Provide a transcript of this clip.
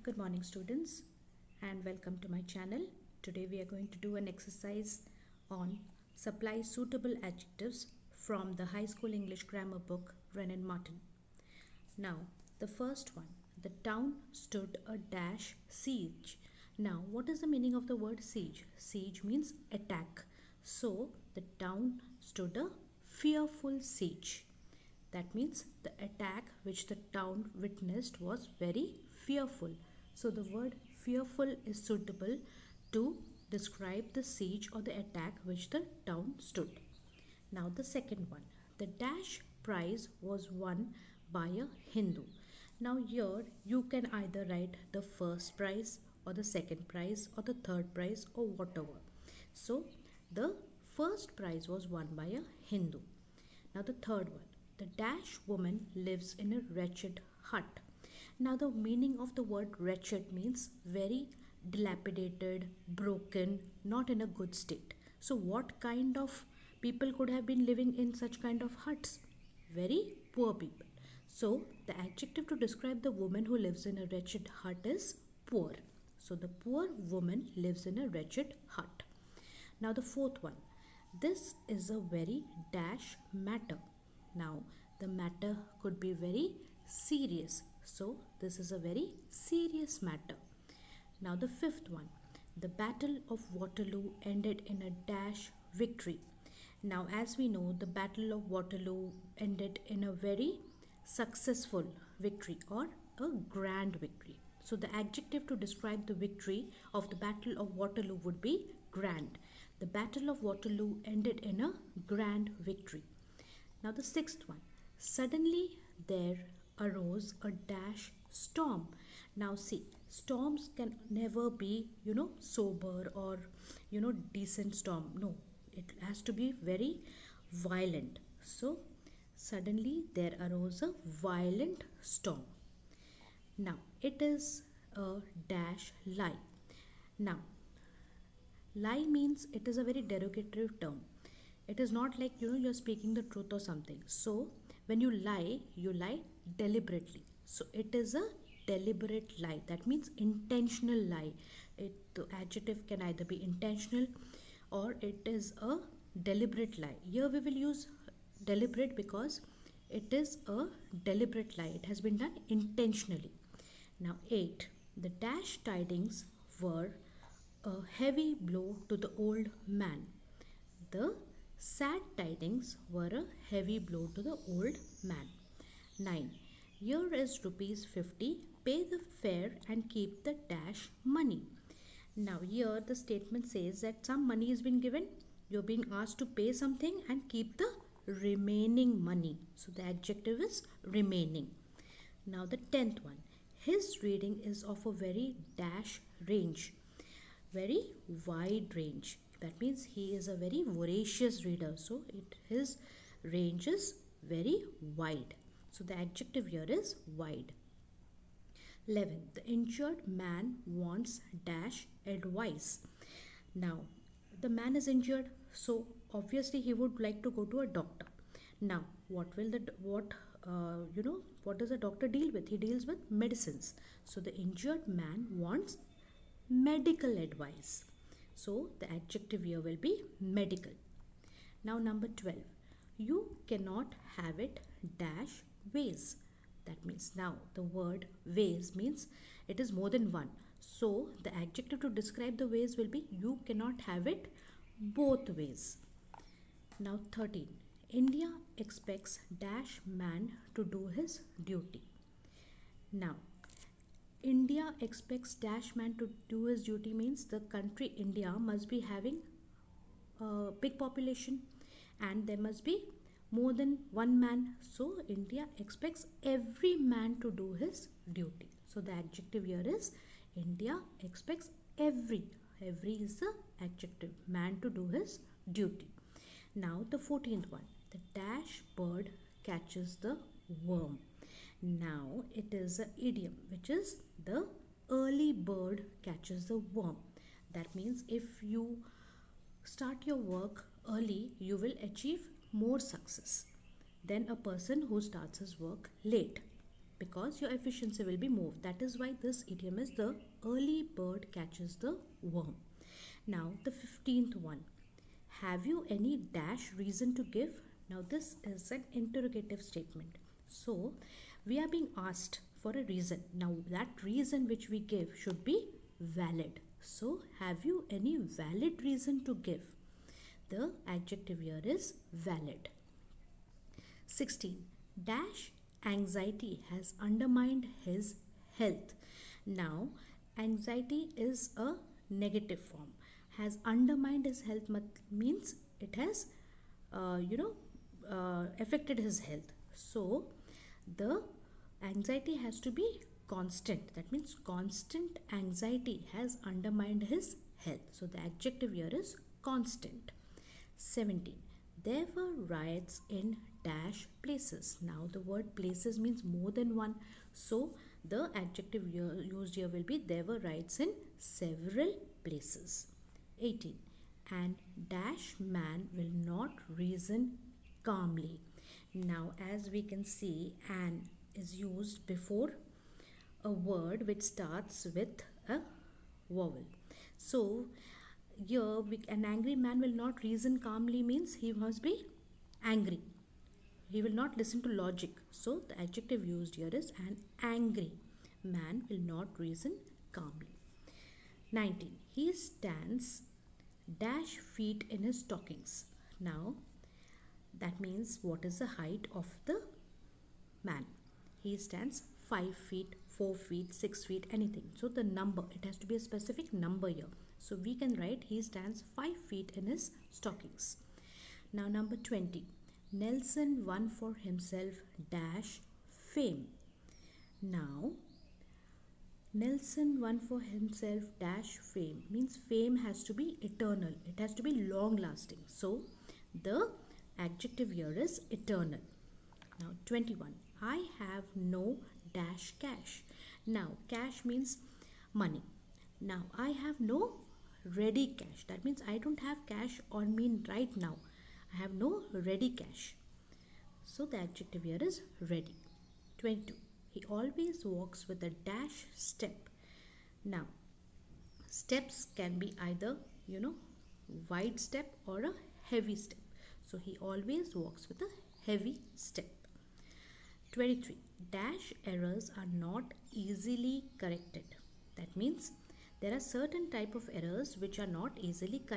Good morning students and welcome to my channel. Today we are going to do an exercise on supply suitable adjectives from the high school English grammar book Wren and Martin. Now the first one, the town stood a dash siege. Now what is the meaning of the word siege? Siege means attack. So the town stood a fearful siege. That means the attack which the town witnessed was very fearful. So the word fearful is suitable to describe the siege or the attack which the town stood. Now the second one, the dash prize was won by a Hindu. Now here you can either write the first prize or the second prize or the third prize or whatever. So the first prize was won by a Hindu. Now the third one, the dash woman lives in a wretched hut. Now the meaning of the word wretched means very dilapidated, broken, not in a good state. So what kind of people could have been living in such kind of huts? Very poor people. So the adjective to describe the woman who lives in a wretched hut is poor. So the poor woman lives in a wretched hut. Now the fourth one, this is a very dash matter. Now the matter could be very serious. So this is a very serious matter. Now the fifth one, the Battle of Waterloo ended in a dash victory. Now as we know, the Battle of Waterloo ended in a very successful victory or a grand victory. So the adjective to describe the victory of the Battle of Waterloo would be grand. The Battle of Waterloo ended in a grand victory. Now the sixth one, suddenly there arose a dash storm. Now see, storms can never be, sober or, decent storm. No, it has to be very violent. So suddenly there arose a violent storm. Now it is a dash lie. Now lie means it is a very derogatory term. It is not like you're speaking the truth or something. So when you lie deliberately. So it is a deliberate lie. That means intentional lie. The adjective can either be intentional or it is a deliberate lie. Here we will use deliberate because it is a deliberate lie. It has been done intentionally. Now 8. The dash tidings were a heavy blow to the old man. The sad tidings were a heavy blow to the old man. 9. Here is rupees 50. Pay the fare and keep the dash money. Now here the statement says that some money has been given. You're being asked to pay something and keep the remaining money. So the adjective is remaining. Now the 10th one. His reading is of a very dash range. Very wide range. That means he is a very voracious reader. So his range is very wide. So the adjective here is wide. 11. The injured man wants dash advice. Now the man is injured, so obviously he would like to go to a doctor. Now what does a doctor deal with? He deals with medicines. So the injured man wants medical advice. So the adjective here will be medical. Now number 12. You cannot have it dash ways. That means now the word ways means it is more than one. So the adjective to describe the ways will be you cannot have it both ways. Now 13. India expects dash man to do his duty. Now India expects dash man to do his duty means the country India must be having a big population and there must be more than one man. So India expects every man to do his duty. So the adjective here is India expects every. Every is the adjective. Man to do his duty. Now the 14th one. The dash bird catches the worm. Now it is an idiom which is the early bird catches the worm. That means if you start your work early, you will achieve more success than a person who starts his work late. because your efficiency will be moved. That is why this idiom is the early bird catches the worm. Now the 15th one. Have you any dash reason to give? Now this is an interrogative statement. So we are being asked for a reason. Now that reason which we give should be valid. So have you any valid reason to give? The adjective here is valid. 16. Dash anxiety has undermined his health. Now anxiety is a negative form. Has undermined his health means it has affected his health. So the anxiety has to be constant. That means constant anxiety has undermined his health. So the adjective here is constant. 17. There were riots in dash places. Now the word places means more than one. So the adjective used here will be there were riots in several places. 18. And dash man will not reason calmly. Now as we can see, an is used before a word which starts with a vowel. So here an angry man will not reason calmly means he must be angry. He will not listen to logic. So the adjective used here is an angry man will not reason calmly. 19. He stands dash feet in his stockings. Now that means what is the height of the man? He stands 5 feet, 4 feet, 6 feet, anything. So the number, it has to be a specific number here. So we can write he stands 5 feet in his stockings. Now number 20. Nelson won for himself dash fame. Now Nelson won for himself dash fame means fame has to be eternal. It has to be long lasting. So the adjective here is eternal. Now 21. I have no dash cash. Now cash means money. Now I have no ready cash. That means I don't have cash on me right now. I have no ready cash. So the adjective here is ready. 22. He always walks with a dash step. Now steps can be either wide step or a heavy step. So he always walks with a heavy step. 23. Dash errors are not easily corrected. That means there are certain type of errors which are not easily corrected.